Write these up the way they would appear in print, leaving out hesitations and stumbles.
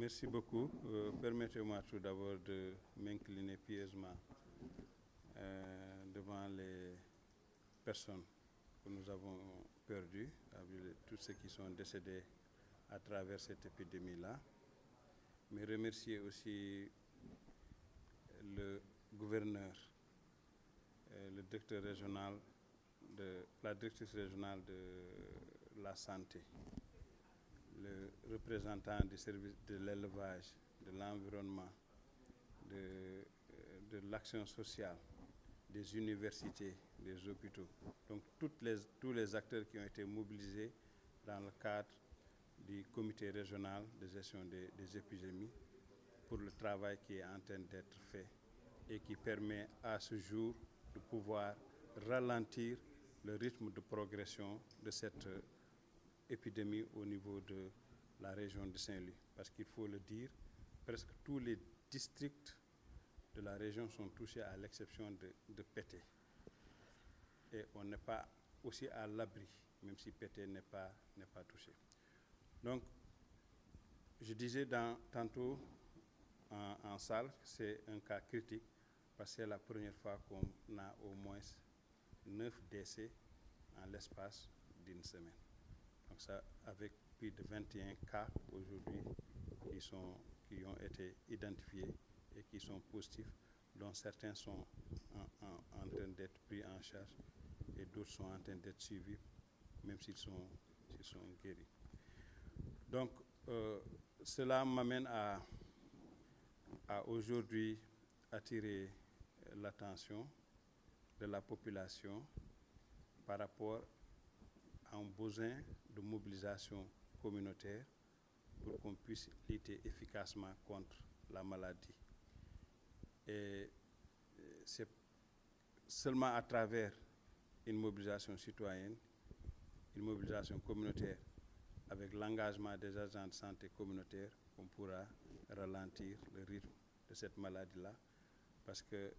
Merci beaucoup. Permettez-moi tout d'abord de m'incliner pieusement devant les personnes que nous avons perdues, tous ceux qui sont décédés à travers cette épidémie-là. Mais remercier aussi le gouverneur, le directeur régional, la directrice régionale de la santé, le représentant du service de l'élevage, de l'environnement, de l'action sociale, des universités, des hôpitaux. Donc tous les acteurs qui ont été mobilisés dans le cadre du comité régional de gestion des épidémies pour le travail qui est en train d'être fait et qui permet à ce jour de pouvoir ralentir le rythme de progression de cette épidémie au niveau de la région de Saint-Louis. Parce qu'il faut le dire, presque tous les districts de la région sont touchés à l'exception de Pété. Et on n'est pas aussi à l'abri, même si Pété n'est pas touché. Donc, je disais tantôt en salle que c'est un cas critique parce que c'est la première fois qu'on a au moins 9 décès en l'espace d'une semaine. Donc ça, avec plus de 21 cas aujourd'hui qui ont été identifiés et qui sont positifs, dont certains sont en train d'être pris en charge et d'autres sont en train d'être suivis, même s'ils sont guéris. Donc, cela m'amène à aujourd'hui attirer l'attention de la population par rapport à un besoin de mobilisation communautaire pour qu'on puisse lutter efficacement contre la maladie. Et c'est seulement à travers une mobilisation citoyenne, une mobilisation communautaire, avec l'engagement des agents de santé communautaire, qu'on pourra ralentir le rythme de cette maladie-là. Parce que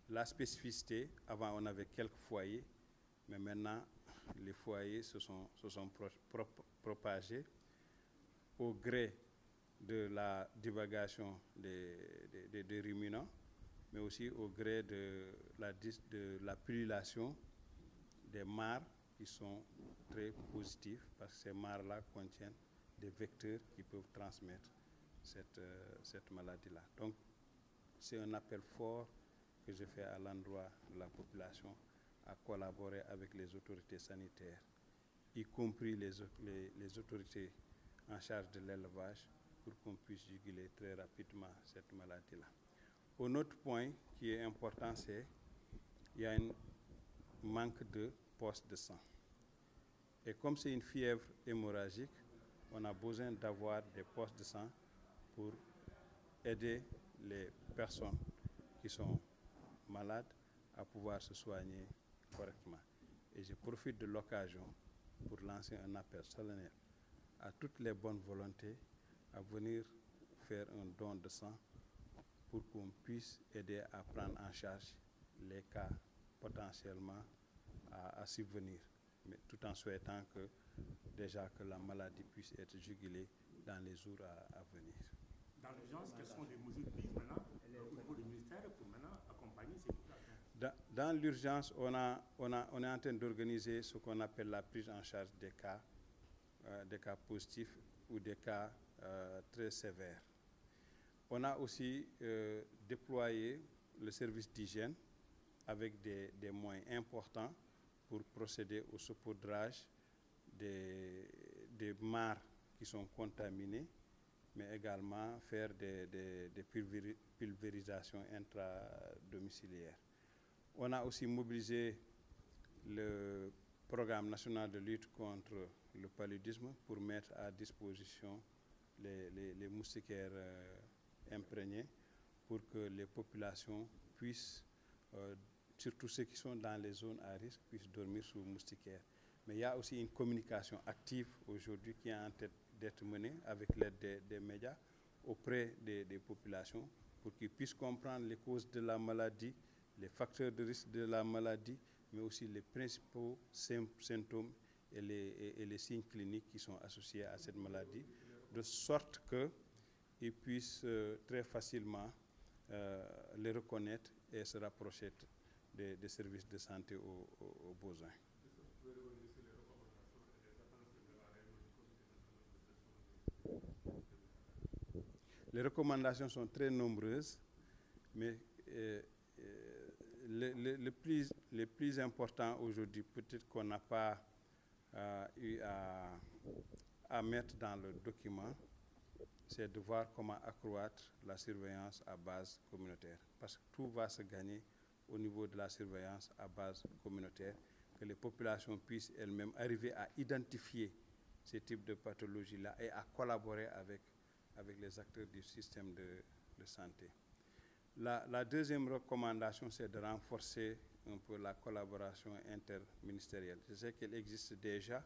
la spécificité, avant on avait quelques foyers, mais maintenant les foyers se sont propagés au gré de la divagation des ruminants, mais aussi au gré de la pullulation des mares qui sont très positifs, parce que ces mares-là contiennent des vecteurs qui peuvent transmettre cette maladie-là. Donc, c'est un appel fort que je fais à l'endroit de la population à collaborer avec les autorités sanitaires, y compris les autorités en charge de l'élevage, pour qu'on puisse juguler très rapidement cette maladie-là. Un autre point qui est important, c'est qu'il y a un manque de postes de sang. Et comme c'est une fièvre hémorragique, on a besoin d'avoir des postes de sang pour aider les personnes qui sont malades à pouvoir se soigner correctement. Et je profite de l'occasion pour lancer un appel solennel à toutes les bonnes volontés à venir faire un don de sang pour qu'on puisse aider à prendre en charge les cas potentiellement à subvenir, mais tout en souhaitant que la maladie puisse être jugulée dans les jours à venir. Dans l'urgence, quelles sont les mesures prises maintenant au niveau du ministère pour maintenant accompagner ces populations? Dans l'urgence, on est en train d'organiser ce qu'on appelle la prise en charge des cas positifs ou des cas très sévères. On a aussi déployé le service d'hygiène avec des moyens importants pour procéder au saupoudrage des mares qui sont contaminées, mais également faire des pulvérisations intradomiciliaires. On a aussi mobilisé le programme national de lutte contre le paludisme pour mettre à disposition les moustiquaires imprégnés pour que les populations puissent, surtout ceux qui sont dans les zones à risque, puissent dormir sous moustiquaires. Mais il y a aussi une communication active aujourd'hui qui est en train d'être menée avec l'aide des médias auprès des populations pour qu'ils puissent comprendre les causes de la maladie, les facteurs de risque de la maladie, mais aussi les principaux symptômes et les signes cliniques qui sont associés à cette maladie, de sorte ils puissent très facilement les reconnaître et se rapprocher des services de santé aux besoins. Les recommandations sont très nombreuses, mais les plus importants aujourd'hui, peut-être qu'on n'a pas eu à mettre dans le document, c'est de voir comment accroître la surveillance à base communautaire. Parce que tout va se gagner au niveau de la surveillance à base communautaire, que les populations puissent elles-mêmes arriver à identifier ces types de pathologies-là et à collaborer avec les acteurs du système de santé. La deuxième recommandation, c'est de renforcer un peu la collaboration interministérielle. Je sais qu'elle existe déjà,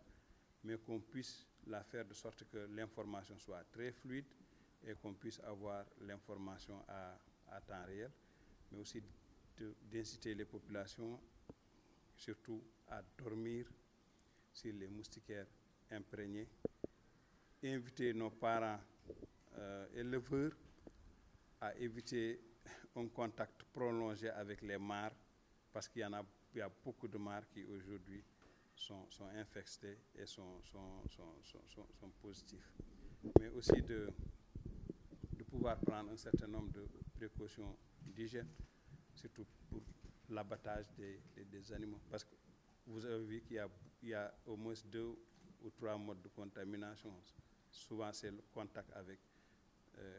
mais qu'on puisse la faire de sorte que l'information soit très fluide et qu'on puisse avoir l'information à temps réel, mais aussi d'inciter les populations surtout à dormir sur les moustiquaires imprégnés, inviter nos parents éleveurs à éviter un contact prolongé avec les mares, parce qu'il y a beaucoup de mares qui aujourd'hui sont infestés et sont positifs. Mais aussi de pouvoir prendre un certain nombre de précautions d'hygiène, surtout pour l'abattage des animaux. Parce que vous avez vu qu'il y a au moins 2 ou 3 modes de contamination. Souvent, c'est le contact avec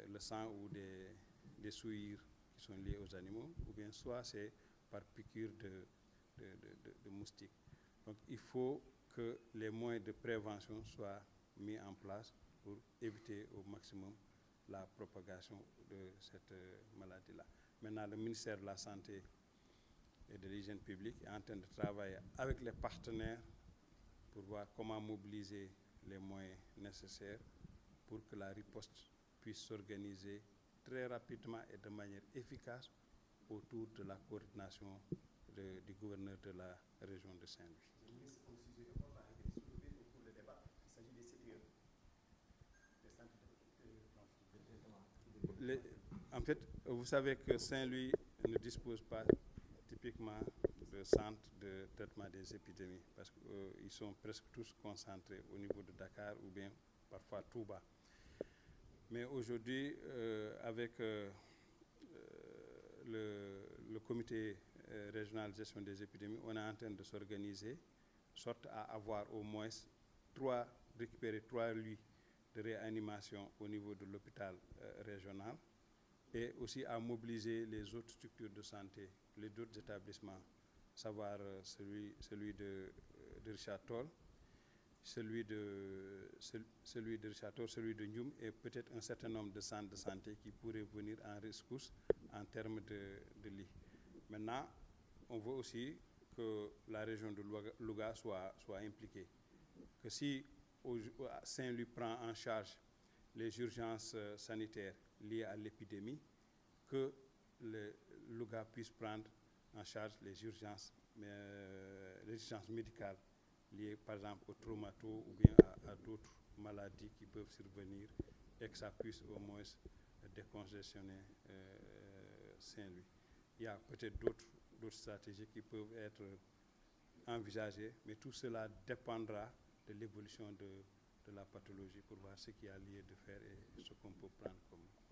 le sang ou des souillures qui sont liées aux animaux, ou bien soit c'est par piqûre de moustiques. Donc il faut que les moyens de prévention soient mis en place pour éviter au maximum la propagation de cette maladie-là. Maintenant, le ministère de la Santé et de l'Hygiène publique est en train de travailler avec les partenaires pour voir comment mobiliser les moyens nécessaires pour que la riposte puisse s'organiser très rapidement et de manière efficace autour de la coordination du gouverneur de la région de Saint-Louis. Le ministre, un sujet important a été soulevé au cours du débat. Il s'agit des CPE, des centres de traitement. En fait, vous savez que Saint-Louis ne dispose pas typiquement de centre de traitement des épidémies, parce qu'ils sont presque tous concentrés au niveau de Dakar ou bien parfois Touba. Mais aujourd'hui, avec le comité régional de gestion des épidémies, on est en train de s'organiser, sorte à avoir au moins récupérer 3 lits de réanimation au niveau de l'hôpital régional, et aussi à mobiliser les autres structures de santé, les autres établissements, savoir celui de Richard Toll, celui de Richard Toll, celui de Ndioum, et peut-être un certain nombre de centres de santé qui pourraient venir en rescousse en termes de lits. Maintenant, on veut aussi que la région de Louga soit impliquée. Que si Saint-Louis prend en charge les urgences sanitaires liées à l'épidémie, que Louga puisse prendre en charge les urgences médicales liées par exemple au traumato ou bien à d'autres maladies qui peuvent survenir, et que ça puisse au moins décongestionner Saint-Louis. Il y a peut-être d'autres stratégies qui peuvent être envisagées, mais tout cela dépendra de l'évolution de la pathologie pour voir ce qu'il y a lieu de faire et ce qu'on peut prendre comme